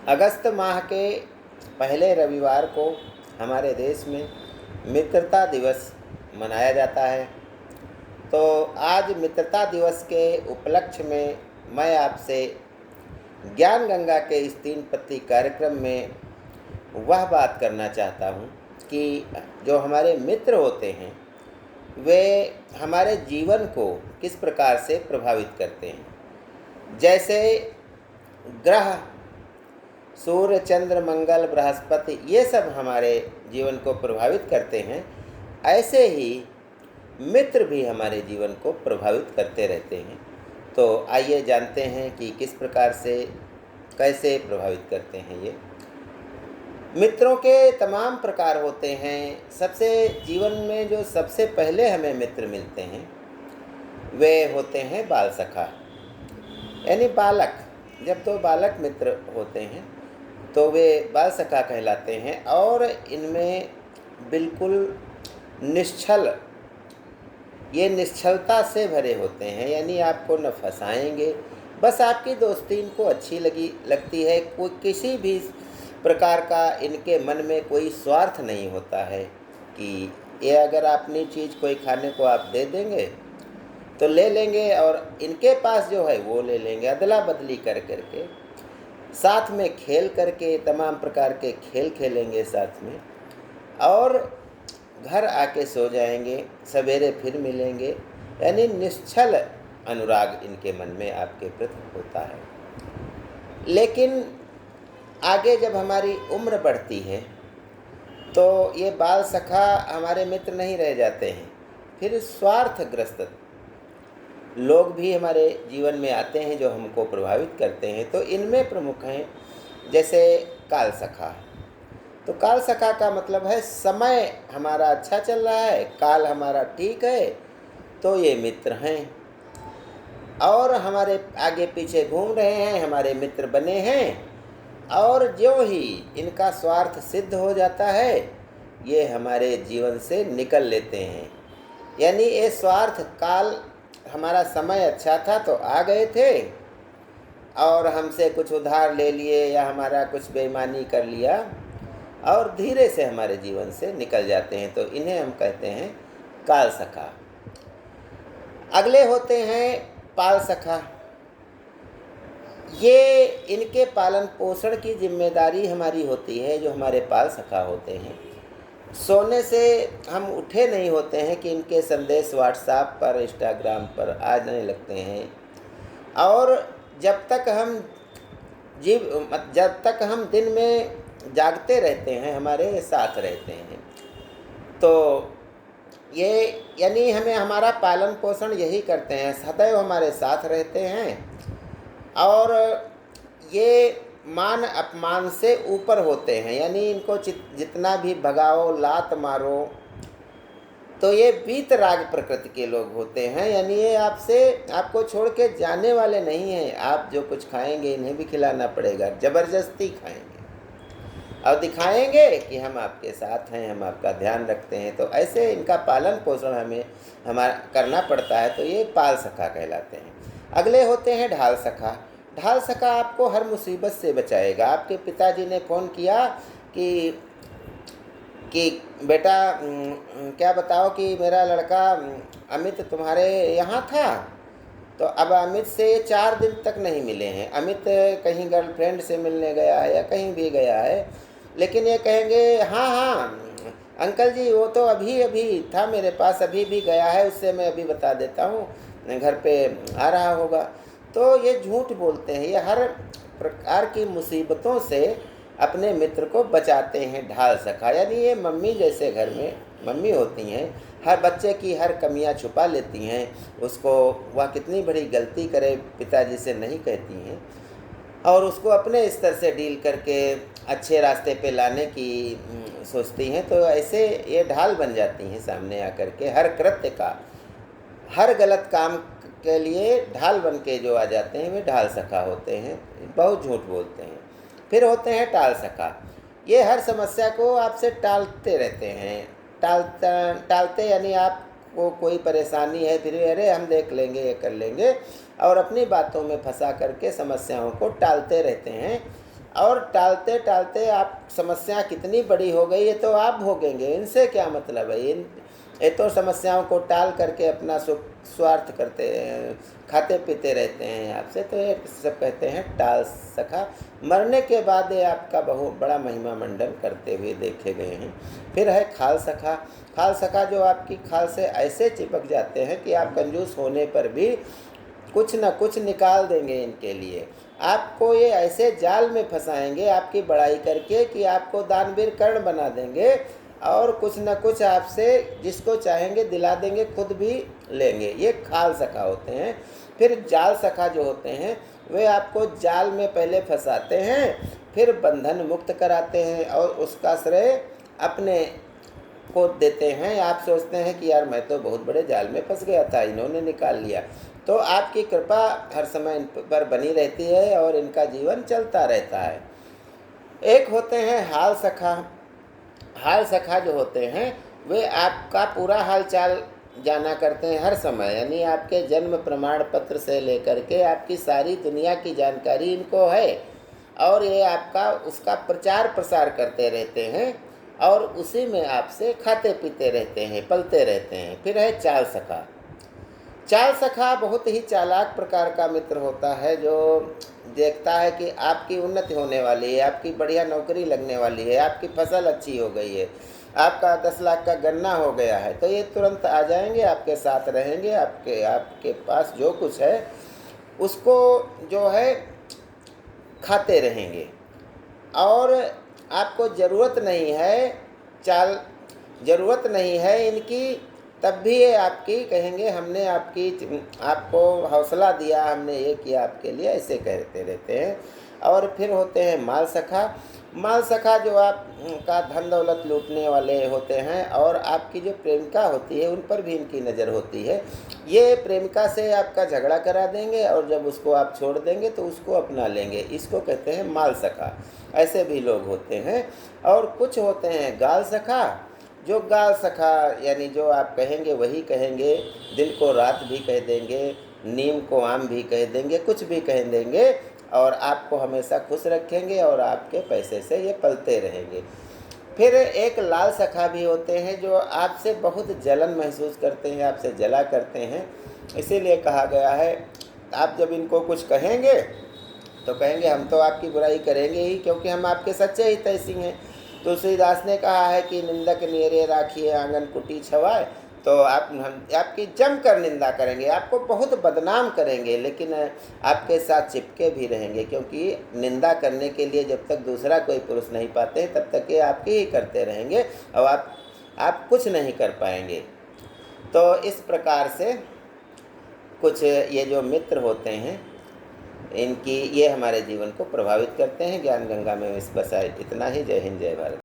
अगस्त माह के पहले रविवार को हमारे देश में मित्रता दिवस मनाया जाता है। तो आज मित्रता दिवस के उपलक्ष्य में मैं आपसे ज्ञान गंगा के इस 3 पत्ती कार्यक्रम में वह बात करना चाहता हूँ कि जो हमारे मित्र होते हैं वे हमारे जीवन को किस प्रकार से प्रभावित करते हैं। जैसे ग्रह सूर्य, चंद्र, मंगल, बृहस्पति ये सब हमारे जीवन को प्रभावित करते हैं, ऐसे ही मित्र भी हमारे जीवन को प्रभावित करते रहते हैं। तो आइए जानते हैं कि किस प्रकार से कैसे प्रभावित करते हैं ये। मित्रों के तमाम प्रकार होते हैं। सबसे जीवन में जो सबसे पहले हमें मित्र मिलते हैं वे होते हैं बाल सखा, यानी बालक। जब तो बालक मित्र होते हैं तो वे बाल सखा कहलाते हैं और इनमें बिल्कुल निश्चल, ये निश्चलता से भरे होते हैं, यानी आपको न फंसाएंगे। बस आपकी दोस्ती इनको अच्छी लगती है। कोई किसी भी प्रकार का इनके मन में कोई स्वार्थ नहीं होता है कि ये अगर अपनी चीज़ कोई खाने को आप दे देंगे तो ले लेंगे और इनके पास जो है वो ले लेंगे। अदला बदली कर करके साथ में खेल करके तमाम प्रकार के खेल खेलेंगे साथ में और घर आके सो जाएंगे, सवेरे फिर मिलेंगे। यानी निश्चल अनुराग इनके मन में आपके प्रति होता है। लेकिन आगे जब हमारी उम्र बढ़ती है तो ये बाल सखा हमारे मित्र नहीं रह जाते हैं। फिर स्वार्थग्रस्त लोग भी हमारे जीवन में आते हैं जो हमको प्रभावित करते हैं। तो इनमें प्रमुख हैं जैसे काल सखा। तो काल सखा का मतलब है समय हमारा अच्छा चल रहा है, काल हमारा ठीक है, तो ये मित्र हैं और हमारे आगे पीछे घूम रहे हैं, हमारे मित्र बने हैं। और जो ही इनका स्वार्थ सिद्ध हो जाता है ये हमारे जीवन से निकल लेते हैं। यानी ये स्वार्थ काल, हमारा समय अच्छा था तो आ गए थे और हमसे कुछ उधार ले लिए या हमारा कुछ बेईमानी कर लिया और धीरे से हमारे जीवन से निकल जाते हैं। तो इन्हें हम कहते हैं काल सखा। अगले होते हैं पाल सखा। ये इनके पालन पोषण की जिम्मेदारी हमारी होती है। जो हमारे पाल सखा होते हैं, सोने से हम उठे नहीं होते हैं कि इनके संदेश व्हाट्सएप पर, इंस्टाग्राम पर आने लगते हैं। और जब तक हम दिन में जागते रहते हैं हमारे साथ रहते हैं। तो ये यानी हमें हमारा पालन पोषण यही करते हैं, सदैव हमारे साथ रहते हैं और ये मान अपमान से ऊपर होते हैं। यानी इनको जितना भी भगाओ, लात मारो, तो ये वीत राग प्रकृति के लोग होते हैं। यानी ये आपको छोड़ के जाने वाले नहीं हैं। आप जो कुछ खाएंगे इन्हें भी खिलाना पड़ेगा, ज़बरदस्ती खाएंगे और दिखाएंगे कि हम आपके साथ हैं, हम आपका ध्यान रखते हैं। तो ऐसे इनका पालन पोषण हमें करना पड़ता है। तो ये पाल सखा कहलाते हैं। अगले होते हैं ढाल सखा। ढाल सखा आपको हर मुसीबत से बचाएगा। आपके पिताजी ने फ़ोन किया कि बेटा क्या बताओ कि मेरा लड़का अमित तुम्हारे यहाँ था, तो अब अमित से 4 दिन तक नहीं मिले हैं। अमित कहीं गर्लफ्रेंड से मिलने गया है या कहीं भी गया है, लेकिन ये कहेंगे हाँ अंकल जी वो तो अभी था मेरे पास, अभी भी गया है, उससे मैं अभी बता देता हूँ, घर पे आ रहा होगा। तो ये झूठ बोलते हैं। ये हर प्रकार की मुसीबतों से अपने मित्र को बचाते हैं ढाल सखा। यानी ये मम्मी जैसे घर में मम्मी होती हैं, हर बच्चे की हर कमियां छुपा लेती हैं। उसको वह कितनी बड़ी गलती करे पिताजी से नहीं कहती हैं और उसको अपने स्तर से डील करके अच्छे रास्ते पे लाने की सोचती हैं। तो ऐसे ये ढाल बन जाती हैं सामने आकर के। हर कृत्य का, हर गलत काम के लिए ढाल बन के जो आ जाते हैं वे ढाल सखा होते हैं। बहुत झूठ बोलते हैं। फिर होते हैं टाल सखा। ये हर समस्या को आपसे टालते रहते हैं। टालते यानी आपको कोई परेशानी है, फिर अरे हम देख लेंगे, ये कर लेंगे, और अपनी बातों में फंसा करके समस्याओं को टालते रहते हैं। और टालते टालते आप समस्या कितनी बड़ी हो गई, ये तो आप भोगेंगे, इनसे क्या मतलब है। ये तो समस्याओं को टाल करके अपना सुख स्वार्थ करते खाते पीते रहते हैं आपसे। तो ये सब कहते हैं टाल सखा। मरने के बाद ये आपका बहुत बड़ा महिमा मंडन करते हुए देखे गए हैं। फिर है खाल सखा। खाल सखा जो आपकी खाल से ऐसे चिपक जाते हैं कि आप कंजूस होने पर भी कुछ न कुछ निकाल देंगे इनके लिए। आपको ये ऐसे जाल में फंसाएंगे आपकी बड़ाई करके कि आपको दानवीर कर्ण बना देंगे, और कुछ न कुछ आपसे जिसको चाहेंगे दिला देंगे, खुद भी लेंगे। ये खाल सखा होते हैं। फिर जाल सखा जो होते हैं वे आपको जाल में पहले फंसाते हैं, फिर बंधन मुक्त कराते हैं और उसका श्रेय अपने को देते हैं। आप सोचते हैं कि यार मैं तो बहुत बड़े जाल में फंस गया था, इन्होंने निकाल लिया। तो आपकी कृपा हर समय इन पर बनी रहती है और इनका जीवन चलता रहता है। एक होते हैं हाल सखा। हाल सखा जो होते हैं वे आपका पूरा हाल चाल जाना करते हैं हर समय, यानी आपके जन्म प्रमाण पत्र से लेकर के आपकी सारी दुनिया की जानकारी इनको है, और ये आपका उसका प्रचार प्रसार करते रहते हैं और उसी में आपसे खाते पीते रहते हैं, पलते रहते हैं। फिर है चाल सखा। चाल सखा बहुत ही चालाक प्रकार का मित्र होता है, जो देखता है कि आपकी उन्नति होने वाली है, आपकी बढ़िया नौकरी लगने वाली है, आपकी फसल अच्छी हो गई है, आपका 10 लाख का गन्ना हो गया है, तो ये तुरंत आ जाएंगे, आपके साथ रहेंगे, आपके आपके पास जो कुछ है उसको जो है खाते रहेंगे, और आपको ज़रूरत नहीं है ज़रूरत नहीं है इनकी, तब भी ये आपकी कहेंगे हमने आपको हौसला दिया, हमने ये किया आपके लिए, ऐसे कहते रहते हैं। और फिर होते हैं माल सखा। माल सखा जो आपका धन दौलत लूटने वाले होते हैं, और आपकी जो प्रेमिका होती है उन पर भी इनकी नज़र होती है। ये प्रेमिका से आपका झगड़ा करा देंगे और जब उसको आप छोड़ देंगे तो उसको अपना लेंगे, इसको कहते हैं माल सखा। ऐसे भी लोग होते हैं। और कुछ होते हैं गाल सखा। जो गाल सखा यानी जो आप कहेंगे वही कहेंगे, दिन को रात भी कह देंगे, नीम को आम भी कह देंगे, कुछ भी कह देंगे, और आपको हमेशा खुश रखेंगे और आपके पैसे से ये पलते रहेंगे। फिर एक लाल सखा भी होते हैं जो आपसे बहुत जलन महसूस करते हैं, आपसे जला करते हैं। इसीलिए कहा गया है आप जब इनको कुछ कहेंगे तो कहेंगे हम तो आपकी बुराई करेंगे ही, क्योंकि हम आपके सच्चे हितैषी हैं। तुलसीदास ने कहा है कि निंदक नेरे राखिए आंगन कुटी छवाए। तो हम आपकी जम कर निंदा करेंगे, आपको बहुत बदनाम करेंगे, लेकिन आपके साथ चिपके भी रहेंगे, क्योंकि निंदा करने के लिए जब तक दूसरा कोई पुरुष नहीं पाते तब तक ये आपकी ही करते रहेंगे और आप कुछ नहीं कर पाएंगे। तो इस प्रकार से कुछ ये जो मित्र होते हैं इनकी ये हमारे जीवन को प्रभावित करते हैं। ज्ञान गंगा में इस बस इतना ही। जय हिंद, जय भारत।